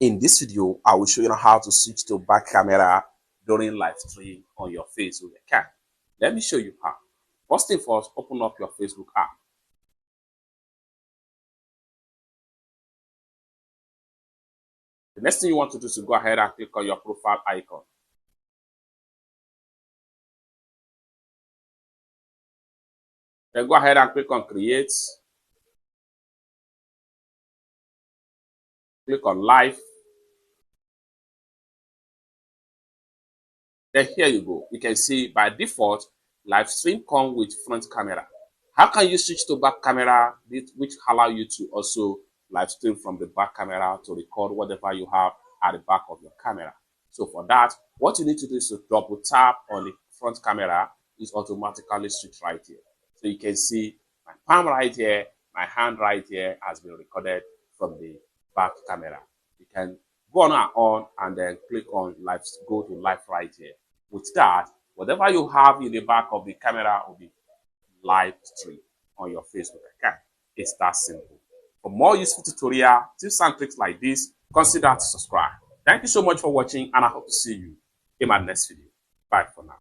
In this video, I will show you how to switch to back camera during live stream on your Facebook account. Let me show you how. First thing first, open up your Facebook app. The next thing you want to do is to go ahead and click on your profile icon. Then go ahead and click on create. Click on live. Then here you go. You can see by default, live stream comes with front camera. How can you switch to back camera, which allow you to also live stream from the back camera to record whatever you have at the back of your camera? So for that, what you need to do is to double tap on the front camera. It's automatically switch right here. So you can see my palm right here, my hand right here has been recorded from the back camera. You can go on and then click on live, go to live right here. With that, whatever you have in the back of the camera will be live stream on your Facebook account. It's that simple. For more useful tutorial, tips and tricks like this, consider to subscribe. Thank you so much for watching, and I hope to see you in my next video. Bye for now.